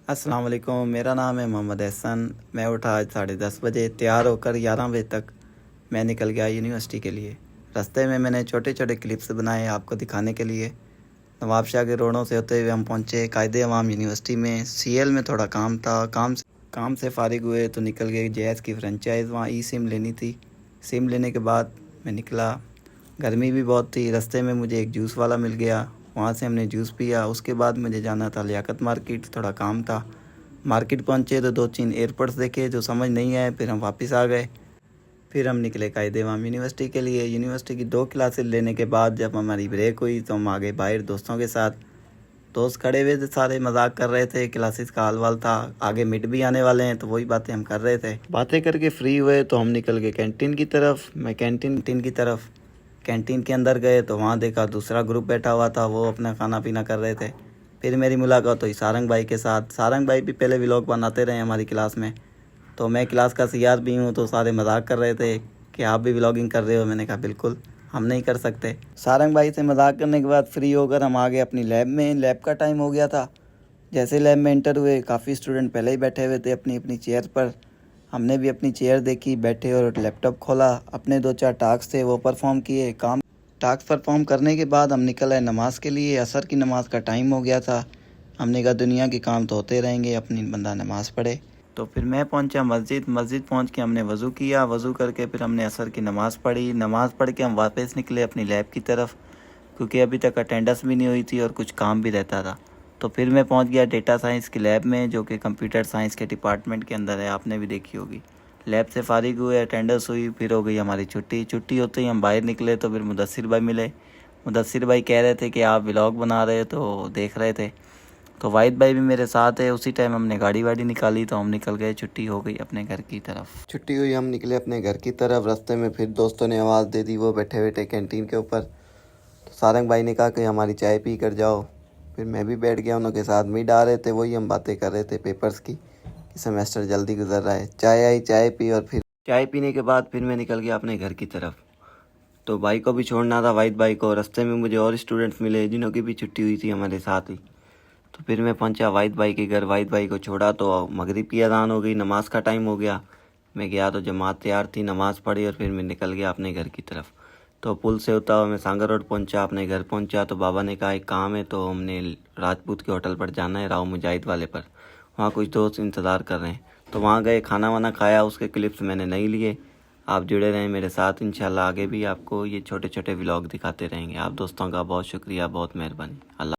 अस्सलाम वालेकुम। मेरा नाम है मोहम्मद एहसन। मैं उठा आज 10:30 बजे, तैयार होकर 11 बजे तक मैं निकल गया यूनिवर्सिटी के लिए। रास्ते में मैंने छोटे छोटे क्लिप्स बनाए आपको दिखाने के लिए। नवाबशाह के रोडों से होते हुए हम पहुँचे कायदे अवाम यूनिवर्सिटी में। सीएल में थोड़ा काम था, काम से फारिग हुए तो निकल गए जैज़ की फ्रेंचाइज़, वहाँ ई सिम लेनी थी। सिम लेने के बाद मैं निकला। गर्मी भी बहुत थी। रास्ते में मुझे एक जूस वाला मिल गया, वहाँ से हमने जूस पिया। उसके बाद मुझे जाना था लियाकत मार्केट, थोड़ा काम था। मार्केट पहुँचे तो 2-3 एयरपोर्ट्स देखे जो समझ नहीं आए, फिर हम वापस आ गए। फिर हम निकले कायदे अवाम यूनिवर्सिटी के लिए। यूनिवर्सिटी की 2 क्लासेस लेने के बाद जब हमारी ब्रेक हुई तो हम आ गए बाहर दोस्तों के साथ। दोस्त खड़े हुए थे, सारे मजाक कर रहे थे, क्लासेस का हाल वाल था, आगे मिड भी आने वाले हैं तो वही बातें हम कर रहे थे। बातें करके फ्री हुए तो हम निकल गए कैंटीन की तरफ। मैं कैंटीन के अंदर गए तो वहाँ देखा दूसरा ग्रुप बैठा हुआ था, वो अपना खाना पीना कर रहे थे। फिर मेरी मुलाकात हुई सारंग भाई के साथ। सारंग भाई भी पहले व्लॉग बनाते रहे हमारी क्लास में, तो मैं क्लास का सीआर भी हूँ, तो सारे मजाक कर रहे थे कि आप भी व्लॉगिंग कर रहे हो। मैंने कहा बिल्कुल, हम नहीं कर सकते। सारंग भाई से मजाक करने के बाद फ्री होकर हम आ गए अपनी लैब में। लैब का टाइम हो गया था। जैसे लैब में एंटर हुए, काफ़ी स्टूडेंट पहले ही बैठे हुए थे अपनी अपनी चेयर पर। हमने भी अपनी चेयर देखी, बैठे और लैपटॉप खोला। अपने 2-4 टास्क थे वो परफॉर्म किए। टास्क परफॉर्म करने के बाद हम निकल आए नमाज़ के लिए। असर की नमाज़ का टाइम हो गया था। हमने कहा दुनिया के काम तो होते रहेंगे, अपनी बंदा नमाज़ पढ़े। तो फिर मैं पहुंचा मस्जिद पहुंच के हमने वज़ू किया। वज़ू करके फिर हमने असर की नमाज़ पढ़ी। नमाज़ पढ़ के हम वापस निकले अपनी लैब की तरफ, क्योंकि अभी तक अटेंडेंस भी नहीं हुई थी और कुछ काम भी रहता था। तो फिर मैं पहुंच गया डेटा साइंस की लैब में, जो कि कंप्यूटर साइंस के डिपार्टमेंट के अंदर है, आपने भी देखी होगी। लैब से फारिग हुए, अटेंडेंस हुई, फिर हो गई हमारी छुट्टी होते ही हम बाहर निकले तो फिर मुदस्सिर भाई मिले। मुदस्सिर भाई कह रहे थे कि आप व्लॉग बना रहे तो देख रहे थे। तो वाहिद भाई भी मेरे साथ है। उसी टाइम हमने गाड़ी वाड़ी निकाली तो हम निकल गए। छुट्टी हो गई अपने घर की तरफ। छुट्टी हुई, हम निकले अपने घर की तरफ। रास्ते में फिर दोस्तों ने आवाज़ दे दी, वो बैठे बैठे कैंटीन के ऊपर। तो सारंग भाई ने कहा कि हमारी चाय पी कर जाओ। फिर मैं भी बैठ गया उनके साथ। मिड आ रहे थे, वही हम बातें कर रहे थे पेपर्स की कि सेमेस्टर जल्दी गुजर रहा है। चाय आई, चाय पी, और फिर चाय पीने के बाद फिर मैं निकल गया अपने घर की तरफ। तो भाई को भी छोड़ना था, वाहिद भाई को। रास्ते में मुझे और स्टूडेंट्स मिले जिन्हों की भी छुट्टी हुई थी हमारे साथ ही। तो फिर मैं पहुंचा वाहिद भाई के घर। वाहिद भाई को छोड़ा तो मगरिब की अज़ान हो गई, नमाज का टाइम हो गया। मैं गया तो जमात तैयार थी, नमाज़ पढ़ी और फिर मैं निकल गया अपने घर की तरफ। तो पुल से उतरा हुआ मैं सांगर रोड पहुंचा। अपने घर पहुंचा तो बाबा ने कहा एक काम है, तो हमने राजपूत के होटल पर जाना है, राव मुजाहिद वाले पर। वहाँ कुछ दोस्त इंतज़ार कर रहे हैं। तो वहाँ गए, खाना वाना खाया। उसके क्लिप्स मैंने नहीं लिए। आप जुड़े रहें मेरे साथ, इंशाल्लाह आगे भी आपको ये छोटे छोटे व्लॉग दिखाते रहेंगे। आप दोस्तों का बहुत शुक्रिया, बहुत मेहरबानी। अल्लाह।